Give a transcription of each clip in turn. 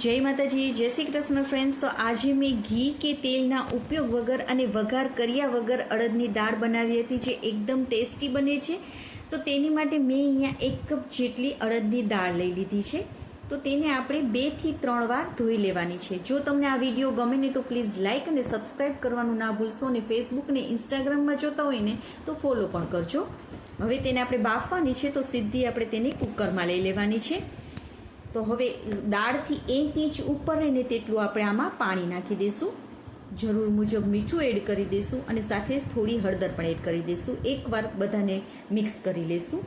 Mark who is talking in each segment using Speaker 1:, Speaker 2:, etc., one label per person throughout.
Speaker 1: જય માતાજી, જય શ્રી કૃષ્ણ ફ્રેન્ડ્સ। તો આજે મેં ઘી કે તેલના ઉપયોગ વગર અને વઘાર કર્યા વગર અડદની દાળ બનાવી હતી, જે એકદમ ટેસ્ટી બને છે। તો તેની માટે મેં અહીંયા 1 કપ જેટલી અડદની દાળ લઈ લીધી છે। તો તેને આપણે 2 થી 3 વાર ધોઈ લેવાની છે। જો તમને આ વિડીયો ગમે ને તો પ્લીઝ લાઇક અને સબસ્ક્રાઈબ કરવાનું ના ભૂલશો, અને ફેસબુક ને ઇન્સ્ટાગ્રામમાં જોતા હોય ને તો ફોલો પણ કરજો। હવે તેને આપણે બાફવાની છે, તો સીધી આપણે તેને કુકરમાં લઈ લેવાની છે। તો હવે દાળથી 1 ઇંચ ઉપર રહે ને તેટલું આપણે આમાં પાણી નાખી દઈશું, જરૂર મુજબ મીઠું એડ કરી દઈશું અને સાથે થોડી હળદર પણ એડ કરી દઈશું। એકવાર બધાને મિક્સ કરી લઈશું।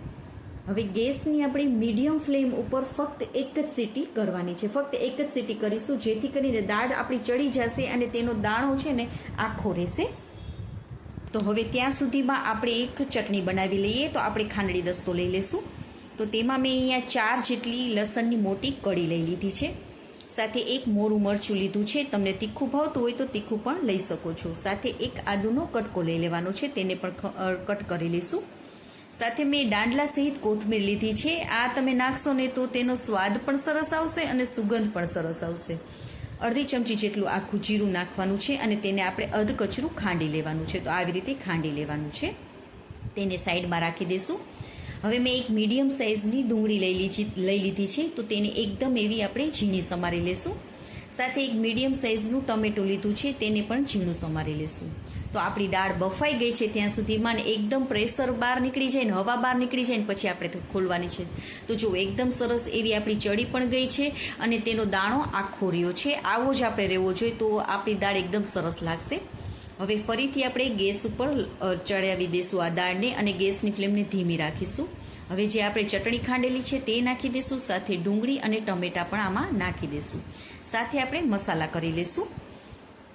Speaker 1: હવે ગેસની આપણે મીડિયમ ફ્લેમ ઉપર ફક્ત 1 જ સીટી કરવાની છે, ફક્ત 1 જ સીટી કરીશું, જેથી કરીને દાળ આપણી ચડી જશે અને તેનો દાણો છે ને આખો રહેશે। તો હવે ત્યાં સુધીમાં આપણે એક ચટણી બનાવી લઈએ। તો આપણે ખાંડળી દસ્તો લઈ લઈશું। તો તેમાં મેં અહીંયા 4 જેટલી લસણની મોટી કળી લઈ લીધી છે, સાથે 1 મોરું મરચું લીધું છે, તમને તીખું ભાવતું હોય તો તીખું પણ લઈ શકો છો। સાથે 1 આદુનો કટકો લઈ લેવાનો છે, તેને પણ કટ કરી લઈશું। સાથે મેં દાંડલા સહિત કોથમીર લીધી છે, આ તમે નાખશો ને તો તેનો સ્વાદ પણ સરસ આવશે અને સુગંધ પણ સરસ આવશે। અડધી ચમચી જેટલું આખું જીરું નાખવાનું છે અને તેને આપણે અધકચરું ખાંડી લેવાનું છે। તો આવી રીતે ખાંડી લેવાનું છે, તેને સાઈડમાં રાખી દઈશું। હવે મેં એક મીડિયમ સાઇઝની ડુંગળી લઈ લીધી છે, તો તેને એકદમ એવી આપણે ઝીણી સમારી લેશું। સાથે એક મીડિયમ સાઇઝનું ટમેટું લીધું છે, તેને પણ ઝીણું સમારી લેશું। તો આપણી દાળ બફાઈ ગઈ છે ત્યાં સુધીમાં એકદમ પ્રેશર બહાર નીકળી જાય ને હવા બહાર નીકળી જાય ને પછી આપણે ખોલવાની છે। તો જો એકદમ સરસ એવી આપણી ચડી પણ ગઈ છે અને તેનો દાણો આખો રહ્યો છે, આવો જ આપણે રહેવો જોઈએ, તો આપણી દાળ એકદમ સરસ લાગશે। હવે ફરીથી આપણે ગેસ ઉપર ચડાવી દઈશું આ દાળને અને ગેસની ફ્લેમને ધીમી રાખીશું। હવે જે આપણે ચટણી ખાંડેલી છે તે નાખી દઈશું, સાથે ડુંગળી અને ટમેટાં પણ આમાં નાખી દઈશું। સાથે આપણે મસાલા કરી લઈશું।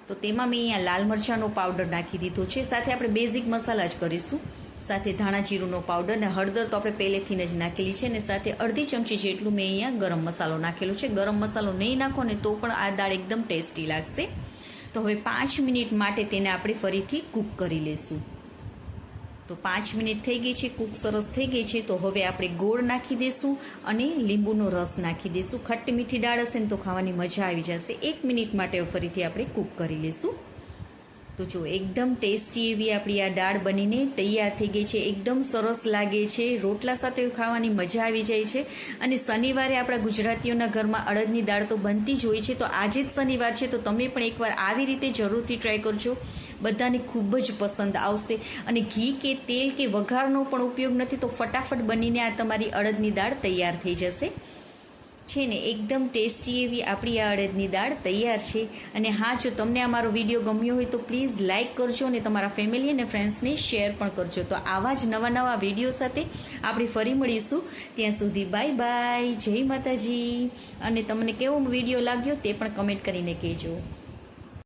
Speaker 1: તો તેમાં મેં અહીંયા લાલ મરચાંનો પાવડર નાખી દીધો છે, સાથે આપણે બેઝિક મસાલા જ કરીશું। સાથે ધાણા જીરુંનો પાવડર અને હળદર તો આપણે પહેલેથી જ નાખેલી છે, અને સાથે અડધી ચમચી જેટલું મેં અહીંયા ગરમ મસાલો નાખેલો છે। ગરમ મસાલો નહીં નાખો ને તો પણ આ દાળ એકદમ ટેસ્ટી લાગશે। તો હવે 5 મિનિટ માટે તેને આપણે ફરીથી કૂક કરી લઈશું। તો 5 મિનિટ થઈ ગઈ છે, કૂક સરસ થઈ ગઈ છે। તો હવે આપણે ગોળ નાખી દઈશું અને લીંબુનો રસ નાખી દઈશું। ખટ્ટી મીઠી દાળ હશે ને તો ખાવાની મજા આવી જશે। 1 મિનિટ માટે ફરીથી આપણે કૂક કરી લઈશું। તો જો એકદમ ટેસ્ટી એવી આપણી આ દાળ બનીને તૈયાર થઈ ગઈ છે, એકદમ સરસ લાગે છે, રોટલા સાથે ખાવાની મજા આવી જાય છે। અને શનિવારે આપણા ગુજરાતીઓના ઘરમાં અડદની દાળ તો બનતી જ હોય છે, તો આજે જ શનિવાર છે, તો તમે પણ એકવાર આવી રીતે જરૂરથી ટ્રાય કરજો, બધાને ખૂબ જ પસંદ આવશે। અને ઘી કે તેલ કે વઘારનો પણ ઉપયોગ નથી, તો ફટાફટ બનીને આ તમારી અડદની દાળ તૈયાર થઈ જશે છે ને, એકદમ ટેસ્ટી એવી આપણી આ અડદની દાળ તૈયાર છે। અને હા, જો તમને આ મારો વિડીયો ગમ્યો હોય તો પ્લીઝ લાઇક કરજો અને તમારા ફેમિલી અને ફ્રેન્ડ્સને શેર પણ કરજો। તો આવા જ નવા વિડીયો સાથે આપણે ફરી મળીશું, ત્યાં સુધી બાય બાય, જય માતાજી। અને તમને કેવો વિડીયો લાગ્યો તે પણ કમેન્ટ કરીને કહેજો।